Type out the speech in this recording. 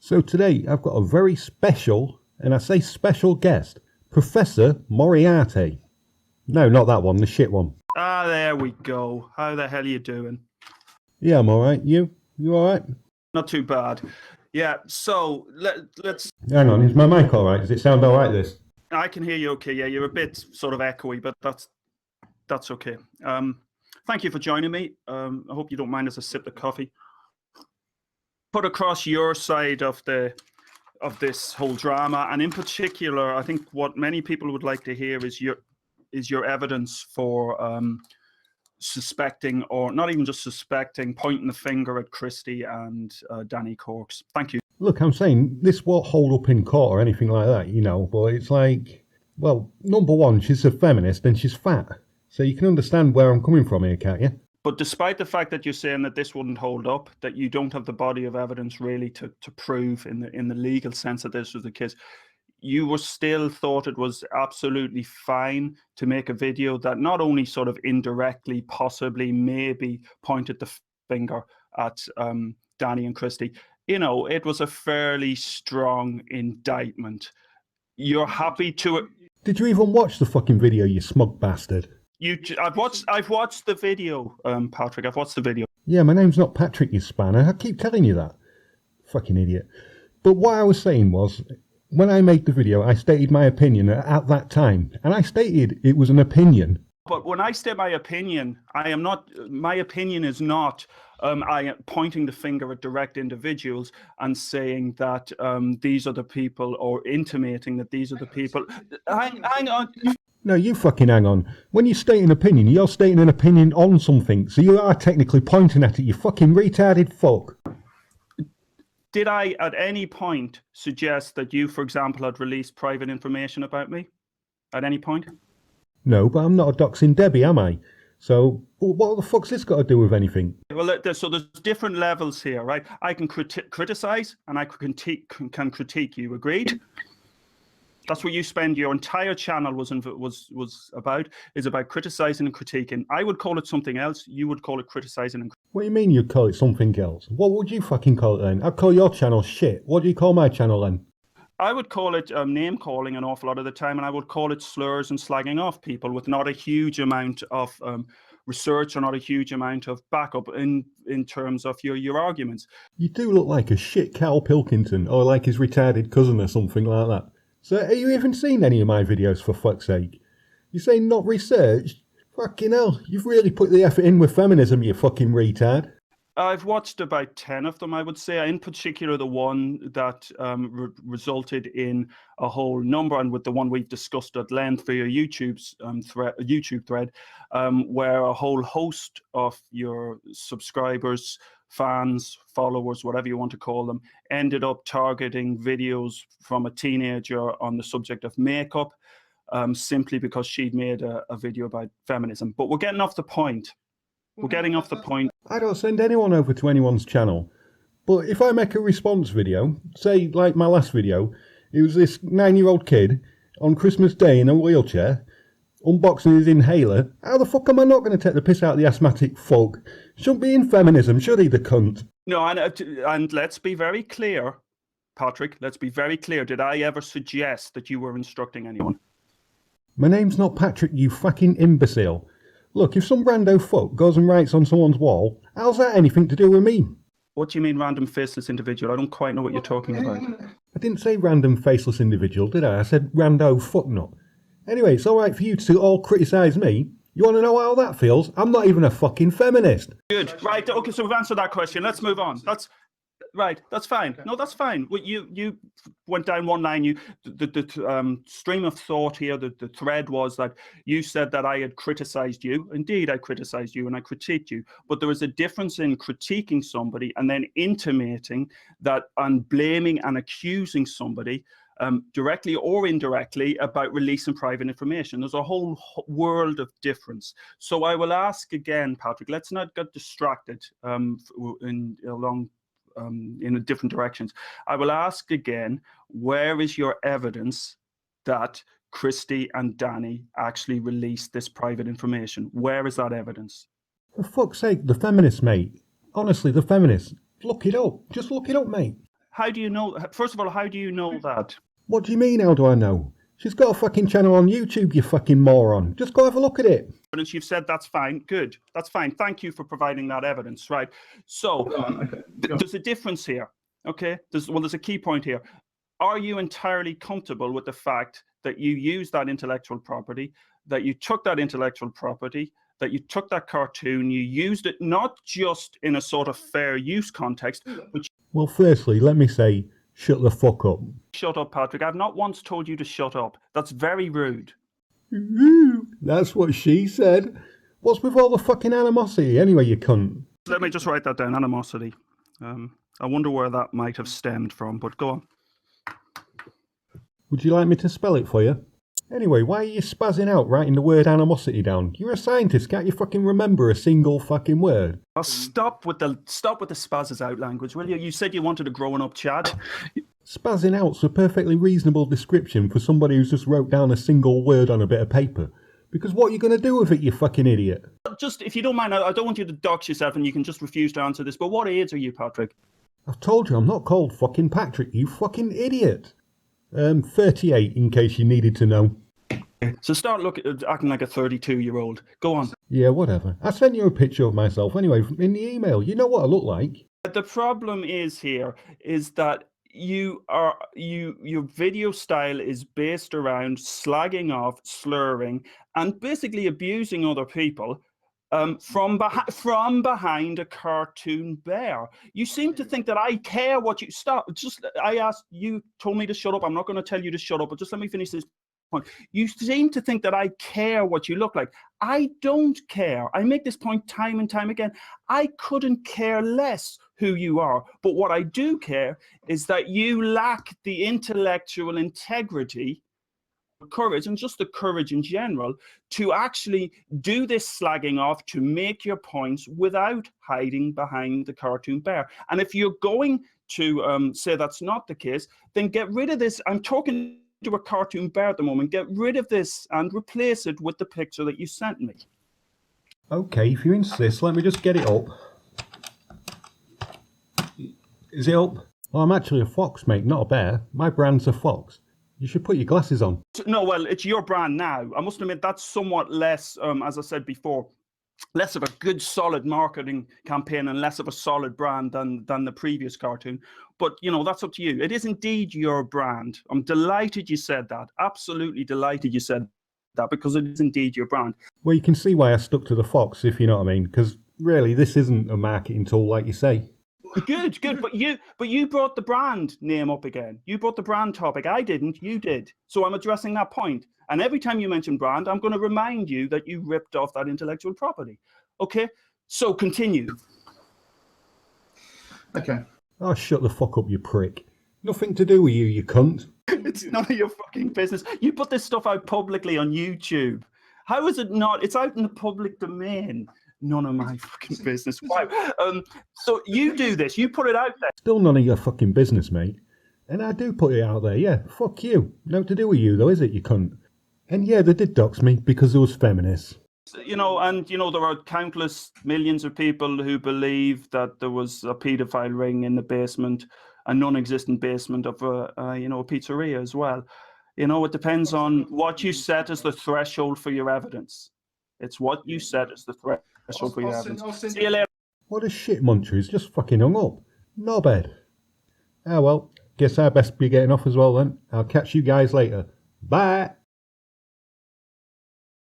So today I've got a very special, and I say special guest, Professor Moriarty. No, not that one, the shit one. Ah, there we go. How the hell are you doing? Yeah, I'm alright. You alright? Not too bad. Yeah, so let's... Hang on, is my mic alright? Does it sound alright, this? I can hear you okay. Yeah, you're a bit sort of echoey, but that's okay. Thank you for joining me. I hope you don't mind as I sip the coffee. Put across your side of this whole drama, and in particular, I think what many people would like to hear is your evidence for suspecting, or not even just suspecting, pointing the finger at Christie and Danny Corks. Thank you. Look, I'm saying this won't hold up in court or anything like that, you know, but it's like, well, number one, she's a feminist and she's fat. So you can understand where I'm coming from here, can't you? But despite the fact that you're saying that this wouldn't hold up, that you don't have the body of evidence really to prove in the legal sense that this was the case, you were still thought it was absolutely fine to make a video that not only sort of indirectly, possibly, maybe pointed the finger at Danny and Christie. You know, it was a fairly strong indictment. You're happy to... Did you even watch the fucking video, you smug bastard? I've watched the video, Patrick. I've watched the video. Yeah, my name's not Patrick, you spanner. I keep telling you that. Fucking idiot. But what I was saying was, when I made the video, I stated my opinion at that time. And I stated it was an opinion. But when I state my opinion, my opinion is not I am pointing the finger at direct individuals and saying that these are the people, or intimating that these are the people. Hang on. No, you fucking hang on. When you state an opinion, you're stating an opinion on something. So you are technically pointing at it, you fucking retarded fuck. Did I at any point suggest that you, for example, had released private information about me? At any point? No, but I'm not a doxing Debbie, am I? So what the fuck's this got to do with anything? Well, so there's different levels here, right? I can criticize and I can critique you. Agreed? That's what you spend your entire channel was about, is about criticizing and critiquing. I would call it something else. You would call it criticizing and... What do you mean you'd call it something else? What would you fucking call it then? I'd call your channel shit. What do you call my channel then? I would call it name calling an awful lot of the time, and I would call it slurs and slagging off people with not a huge amount of research or not a huge amount of backup in terms of your arguments. You do look like a shit Cal Pilkington, or like his retarded cousin or something like that. So have you even seen any of my videos, for fuck's sake? You say not researched? Fucking hell, you've really put the effort in with feminism, you fucking retard. I've watched about 10 of them, I would say. In particular, the one that resulted in a whole number, and with the one we've discussed at length for your YouTube thread, where a whole host of your subscribers, fans, followers, whatever you want to call them, ended up targeting videos from a teenager on the subject of makeup, simply because she'd made a video about feminism. But we're getting off the point. We're getting off the point. I don't send anyone over to anyone's channel. But if I make a response video, say like my last video, it was this 9-year-old kid on Christmas Day in a wheelchair, unboxing his inhaler, how the fuck am I not going to take the piss out of the asthmatic folk? Shouldn't be in feminism, should he, the cunt? No, and let's be very clear, Patrick, let's be very clear. Did I ever suggest that you were instructing anyone? My name's not Patrick, you fucking imbecile. Look, if some rando fuck goes and writes on someone's wall, how's that anything to do with me? What do you mean random faceless individual? I don't quite know what you're talking about. I didn't say random faceless individual, did I? I said rando fucknut. Anyway, it's alright for you to all criticise me. You want to know how that feels? I'm not even a fucking feminist. Good. Right, okay, so we've answered that question. Let's move on. Right, that's fine. No, that's fine. Well, you went down one line. The stream of thought here, the thread was that you said that I had criticized you. Indeed, I criticized you and I critiqued you. But there is a difference in critiquing somebody and then intimating that and blaming and accusing somebody directly or indirectly about releasing private information. There's a whole world of difference. So I will ask again, Patrick, let's not get distracted in different directions. I will ask again, where is your evidence that Christie and Danny actually released this private information? Where is that evidence? For fuck's sake, the feminists, mate. Honestly, the feminists. Look it up. Just look it up, mate. How do you know? First of all, how do you know that? What do you mean, how do I know? She's got a fucking channel on YouTube, you fucking moron. Just go have a look at it. Evidence, you've said that's fine. Good. That's fine. Thank you for providing that evidence, right? So there's a difference here, okay? There's a key point here. Are you entirely comfortable with the fact that you used that intellectual property, that you took that intellectual property, that you took that cartoon, you used it not just in a sort of fair use context, but... Well, firstly, let me say, shut the fuck up. Shut up, Patrick. I've not once told you to shut up. That's very rude. That's what she said. What's with all the fucking animosity anyway, you cunt? Let me just write that down, animosity. I wonder where that might have stemmed from, but go on. Would you like me to spell it for you? Anyway, why are you spazzing out writing the word animosity down? You're a scientist, can't you fucking remember a single fucking word? I'll stop with the spazzes out language, will you? You said you wanted a growing up chat. Spazzing out's a perfectly reasonable description for somebody who's just wrote down a single word on a bit of paper. Because what are you going to do with it, you fucking idiot? Just, if you don't mind, I don't want you to dox yourself and you can just refuse to answer this, but what age are you, Patrick? I've told you I'm not called fucking Patrick, you fucking idiot. 38, in case you needed to know. So start acting like a 32-year-old. Go on. Yeah, whatever. I sent you a picture of myself anyway in the email. You know what I look like. The problem is that your video style is based around slagging off, slurring, and basically abusing other people from behind a cartoon bear. You seem to think that I care what you stop. I asked you, told me to shut up. I'm not going to tell you to shut up, but just let me finish this point. You seem to think that I care what you look like. I don't care. I make this point time and time again. I couldn't care less who you are. But what I do care is that you lack the intellectual integrity, courage, and just the courage in general to actually do this slagging off, to make your points without hiding behind the cartoon bear. And if you're going to say that's not the case, then get rid of this. I'm talking to a cartoon bear at the moment. Get rid of this and replace it with the picture that you sent me. Okay, if you insist, let me just get it up. Is it up? Well, I'm actually a fox, mate, not a bear. My brand's a fox. You should put your glasses on. No, well, it's your brand now. I must admit that's somewhat less, as I said before, less of a good solid marketing campaign and less of a solid brand than the previous cartoon. But, you know, that's up to you. It is indeed your brand. I'm delighted you said that. Absolutely delighted you said that, because it is indeed your brand. Well, you can see why I stuck to the fox, if you know what I mean, because really this isn't a marketing tool like you say. Good. But you brought the brand name up again. You brought the brand topic. I didn't. You did. So I'm addressing that point. And every time you mention brand, I'm going to remind you that you ripped off that intellectual property. Okay? So continue. Okay. Oh, shut the fuck up, you prick. Nothing to do with you, you cunt. It's none of your fucking business. You put this stuff out publicly on YouTube. How is it not? It's out in the public domain. None of my fucking business. Wow. So you do this. You put it out there. Still none of your fucking business, mate. And I do put it out there, yeah. Fuck you. No to do with you, though, is it, you cunt? And yeah, they did dox me because there was feminists. You know, and, you know, there are countless millions of people who believe that there was a paedophile ring in the basement, a non-existent basement of a pizzeria as well. You know, it depends on what you set as the threshold for your evidence. It's what you set as the threshold for your evidence. See you later. What a shit muncher, he's just fucking hung up. Knobhead. Ah well, guess I best be getting off as well then. I'll catch you guys later. Bye!